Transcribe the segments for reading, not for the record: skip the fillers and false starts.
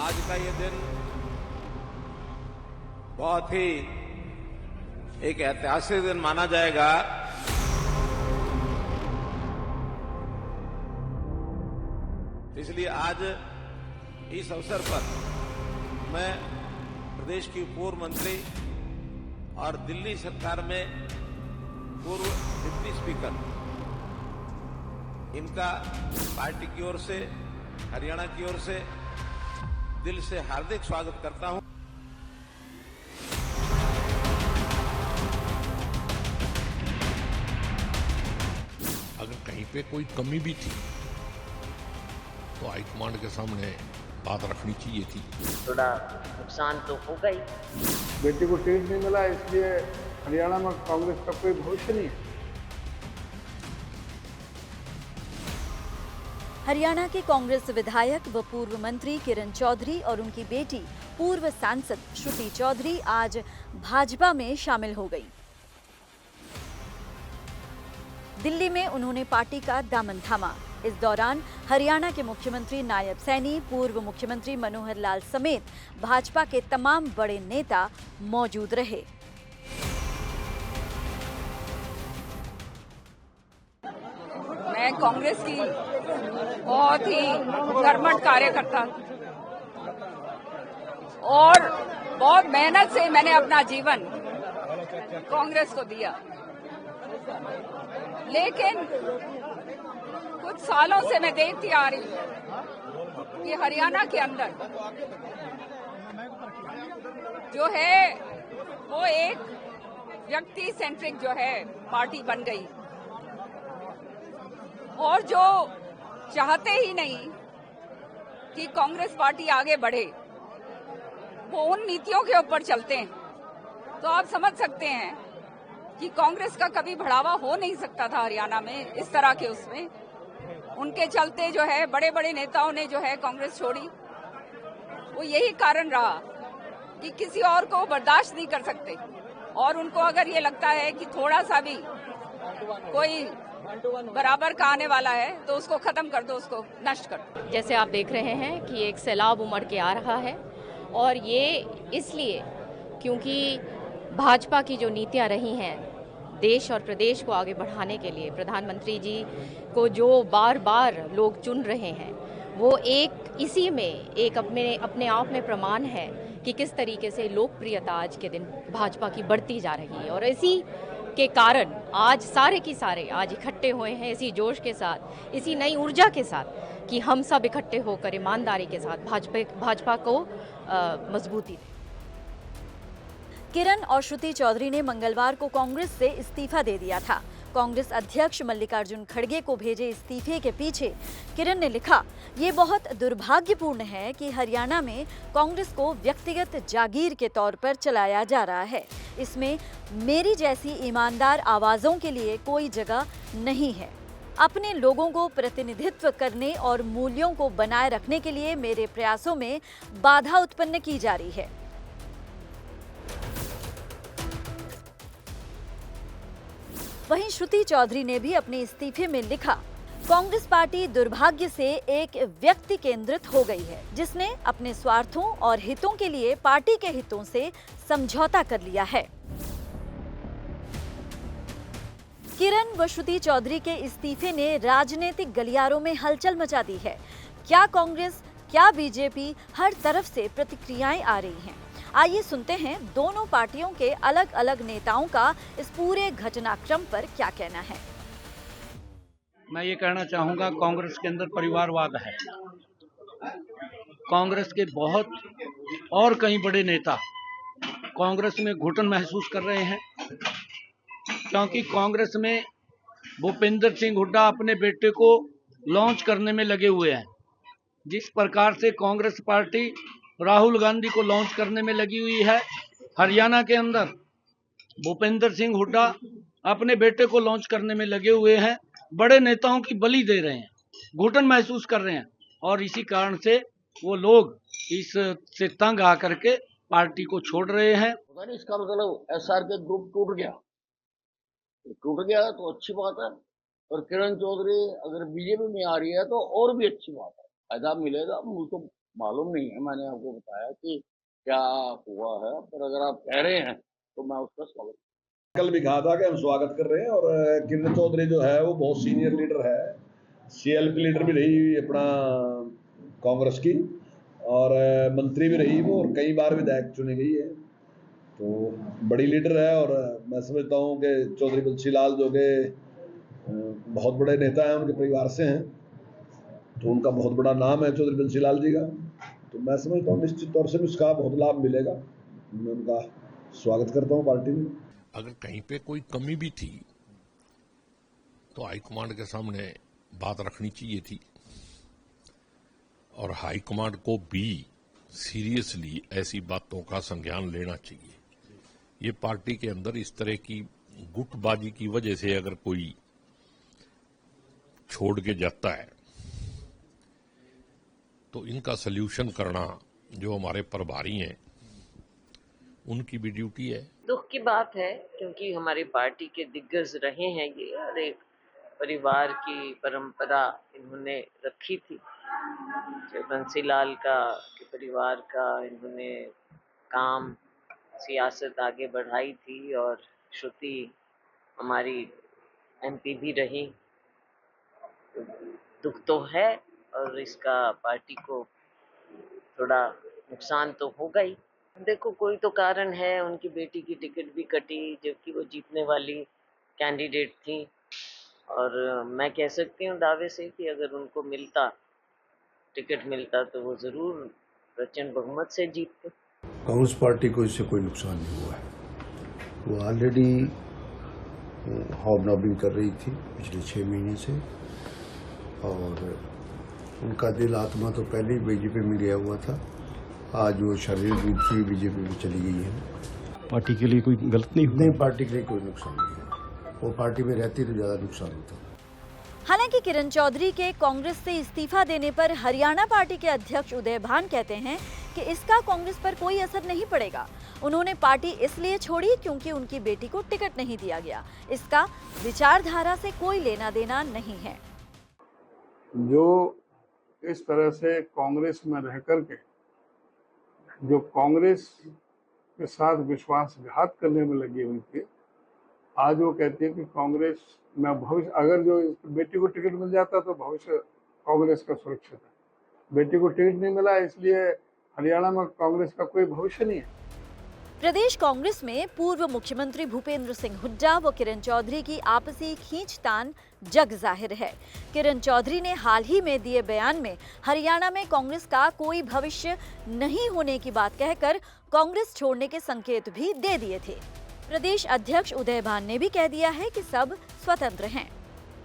आज का ये दिन बहुत ही एक ऐतिहासिक दिन माना जाएगा। इसलिए आज इस अवसर पर मैं प्रदेश की पूर्व मंत्री और दिल्ली सरकार में पूर्व डिप्टी स्पीकर इनका पार्टी की ओर से, हरियाणा की ओर से दिल से हार्दिक स्वागत करता हूं। अगर कहीं पे कोई कमी भी थी तो हाईकमांड के सामने बात रखनी चाहिए थी। थोड़ा नुकसान तो होगा ही। बेटी को टिकट नहीं मिला इसलिए हरियाणा में कांग्रेस का कोई भविष्य नहीं है। हरियाणा के कांग्रेस विधायक व पूर्व मंत्री किरण चौधरी और उनकी बेटी पूर्व सांसद श्रुति चौधरी आज भाजपा में शामिल हो गई। दिल्ली में उन्होंने पार्टी का दामन थामा। इस दौरान हरियाणा के मुख्यमंत्री नायब सैनी, पूर्व मुख्यमंत्री मनोहर लाल समेत भाजपा के तमाम बड़े नेता मौजूद रहे। मैं कांग्रेस की बहुत ही कर्मठ कार्यकर्ता और बहुत मेहनत से मैंने अपना जीवन कांग्रेस को दिया, लेकिन कुछ सालों से मैं देखती आ रही हूं कि हरियाणा के अंदर जो है वो एक व्यक्ति सेंट्रिक जो है पार्टी बन गई और जो चाहते ही नहीं कि कांग्रेस पार्टी आगे बढ़े वो उन नीतियों के ऊपर चलते हैं। तो आप समझ सकते हैं कि कांग्रेस का कभी बढ़ावा हो नहीं सकता था हरियाणा में इस तरह के उसमें। उनके चलते जो है बड़े बड़े नेताओं ने जो है कांग्रेस छोड़ी। वो यही कारण रहा कि किसी और को बर्दाश्त नहीं कर सकते और उनको अगर ये लगता है कि थोड़ा सा भी कोई बराबर का आने वाला है तो उसको खत्म कर दो, उसको नष्ट कर दो। जैसे आप देख रहे हैं कि एक सैलाब उमड़ के आ रहा है और ये इसलिए क्योंकि भाजपा की जो नीतियां रही हैं देश और प्रदेश को आगे बढ़ाने के लिए, प्रधानमंत्री जी को जो बार बार लोग चुन रहे हैं, वो एक इसी में एक अपने आप में प्रमाण है कि किस तरीके से लोकप्रियता आज के दिन भाजपा की बढ़ती जा रही है। और इसी के कारण आज सारे की सारे आज इकट्ठे हुए हैं इसी जोश के साथ, इसी नई ऊर्जा के साथ कि हम सब इकट्ठे होकर ईमानदारी के साथ भाजपा को मजबूती दें। किरण और श्रुति चौधरी ने मंगलवार को कांग्रेस से इस्तीफा दे दिया था। कांग्रेस अध्यक्ष मल्लिकार्जुन खड़गे को भेजे इस्तीफे के पीछे किरण ने लिखा, ये बहुत दुर्भाग्यपूर्ण है कि हरियाणा में कांग्रेस को व्यक्तिगत जागीर के तौर पर चलाया जा रहा है। इसमें मेरी जैसी ईमानदार आवाज़ों के लिए कोई जगह नहीं है। अपने लोगों को प्रतिनिधित्व करने और मूल्यों को बनाए रखने के लिए मेरे प्रयासों में बाधा उत्पन्न की जा रही है। वहीं श्रुति चौधरी ने भी अपने इस्तीफे में लिखा, कांग्रेस पार्टी दुर्भाग्य से एक व्यक्ति केंद्रित हो गई है, जिसने अपने स्वार्थों और हितों के लिए पार्टी के हितों से समझौता कर लिया है। किरण व श्रुति चौधरी के इस्तीफे ने राजनीतिक गलियारों में हलचल मचा दी है। क्या कांग्रेस, क्या बीजेपी, हर तरफ से प्रतिक्रियाएं आ रही हैं। आइए सुनते हैं दोनों पार्टियों के अलग अलग नेताओं का इस पूरे घटनाक्रम पर क्या कहना है। मैं ये कहना चाहूँगा, कांग्रेस के अंदर परिवारवाद है। कांग्रेस के बहुत और कई बड़े नेता कांग्रेस में घुटन महसूस कर रहे हैं, क्योंकि कांग्रेस में भूपेंद्र सिंह हुड्डा अपने बेटे को लॉन्च करने में लगे हुए हैं। जिस प्रकार से कांग्रेस पार्टी राहुल गांधी को लॉन्च करने में लगी हुई है, हरियाणा के अंदर भूपेंद्र सिंह हुड्डा अपने बेटे को लॉन्च करने में लगे हुए हैं। बड़े नेताओं की बलि दे रहे हैं, घुटन महसूस कर रहे हैं और इसी कारण से वो लोग इस से तंग आकर के पार्टी को छोड़ रहे हैं। इसका मतलब एसआर के ग्रुप टूट गया तो अच्छी बात है, और किरण चौधरी अगर बीजेपी में आ रही है तो और भी अच्छी बात है, फायदा मिलेगा। मुझे तो मालूम नहीं है, मैंने आपको बताया कि क्या हुआ है, पर अगर आप कह रहे हैं तो मैं उसका स्वागत। कल भी कहा था कि हम स्वागत कर रहे हैं, और किरण चौधरी जो है वो बहुत सीनियर लीडर है, CLP लीडर भी रही अपना कांग्रेस की, और मंत्री भी रही वो, और कई बार विधायक चुनी गई है, तो बड़ी लीडर है। और मैं समझता हूँ कि चौधरी बंसी लाल जो के बहुत बड़े नेता हैं, उनके परिवार से हैं, तो उनका बहुत बड़ा नाम है चौधरी बंसी लाल जी का, तो मैं समझता हूँ निश्चित तौर से भी उसका बहुत लाभ मिलेगा। मैं उनका स्वागत करता हूँ पार्टी में। अगर कहीं पे कोई कमी भी थी तो हाईकमांड के सामने बात रखनी चाहिए थी, और हाईकमांड को भी सीरियसली ऐसी बातों का संज्ञान लेना चाहिए। ये पार्टी के अंदर इस तरह की गुटबाजी की वजह से अगर कोई छोड़ के जाता है तो इनका सल्यूशन करना जो हमारे प्रभारी हैं उनकी भी ड्यूटी है। दुख की बात है, क्योंकि हमारी पार्टी के दिग्गज रहे हैं ये, और एक परिवार की परंपरा इन्होंने रखी थी। जो बंसीलाल का के परिवार का इन्होंने काम, सियासत आगे बढ़ाई थी, और श्रुति हमारी MP भी रही। दुख तो है, और इसका पार्टी को थोड़ा नुकसान तो होगा ही। देखो, कोई तो कारण है, उनकी बेटी की टिकट भी कटी जबकि वो जीतने वाली कैंडिडेट थी, और मैं कह सकती हूँ दावे से कि अगर उनको टिकट मिलता तो वो जरूर प्रचंड बहुमत से जीतते। कांग्रेस पार्टी को इससे कोई नुकसान नहीं हुआ है। वो ऑलरेडी हॉबनॉबिंग कर रही थी पिछले 6 महीने से, और उनका दिल आत्मा तो पहले ही बीजेपी में गया हुआ था। आज वो शारीरिक रूप से बीजेपी में चली गई है। पार्टी के लिए कोई गलत नहीं हुआ? नहीं, पार्टी के लिए कोई नुकसान नहीं है। वो पार्टी में रहती तो ज्यादा नुकसान होता। हालांकि किरण चौधरी के कांग्रेस से इस्तीफा देने पर हरियाणा पार्टी के अध्यक्ष उदय भान कहते हैं कि इसका कांग्रेस पर कोई असर नहीं पड़ेगा। उन्होंने पार्टी इसलिए छोड़ी क्योंकि उनकी बेटी को टिकट नहीं दिया गया। इसका विचारधारा से कोई लेना देना नहीं है। जो इस तरह से कांग्रेस में रह करके जो कांग्रेस के साथ विश्वासघात करने में लगी हुई थी, आज वो कहती है कि कांग्रेस में भविष्य, अगर जो बेटी को टिकट मिल जाता तो भविष्य कांग्रेस का सुरक्षित है। बेटी को टिकट नहीं मिला, इसलिए हरियाणा में कांग्रेस का कोई भविष्य नहीं है। प्रदेश कांग्रेस में पूर्व मुख्यमंत्री भूपेंद्र सिंह हुड्डा व किरण चौधरी की आपसी खींचतान जग जाहिर है। किरण चौधरी ने हाल ही में दिए बयान में हरियाणा में कांग्रेस का कोई भविष्य नहीं होने की बात कहकर कांग्रेस छोड़ने के संकेत भी दे दिए थे। प्रदेश अध्यक्ष उदय भान ने भी कह दिया है कि सब स्वतंत्र हैं।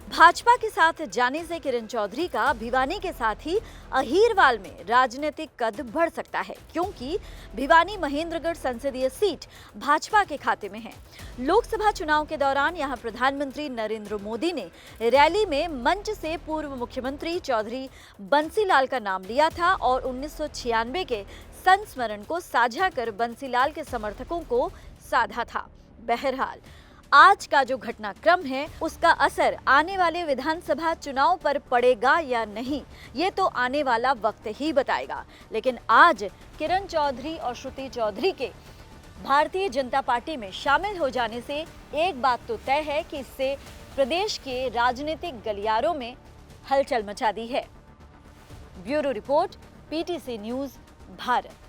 भाजपा के साथ जाने से किरण चौधरी का भिवानी के साथ ही अहीरवाल में राजनीतिक कद बढ़ सकता है, क्योंकि भिवानी महेंद्रगढ़ संसदीय सीट भाजपा के खाते में है। लोकसभा चुनाव के दौरान यहां प्रधानमंत्री नरेंद्र मोदी ने रैली में मंच से पूर्व मुख्यमंत्री चौधरी बंसीलाल का नाम लिया था और 1996 के संस्मरण को साझा कर बंसीलाल के समर्थकों को साधा था। बहरहाल आज का जो घटनाक्रम है उसका असर आने वाले विधानसभा चुनाव पर पड़ेगा या नहीं, ये तो आने वाला वक्त ही बताएगा। लेकिन आज किरण चौधरी और श्रुति चौधरी के भारतीय जनता पार्टी में शामिल हो जाने से एक बात तो तय है कि इससे प्रदेश के राजनीतिक गलियारों में हलचल मचा दी है। Bureau report, PTC news, Bharat.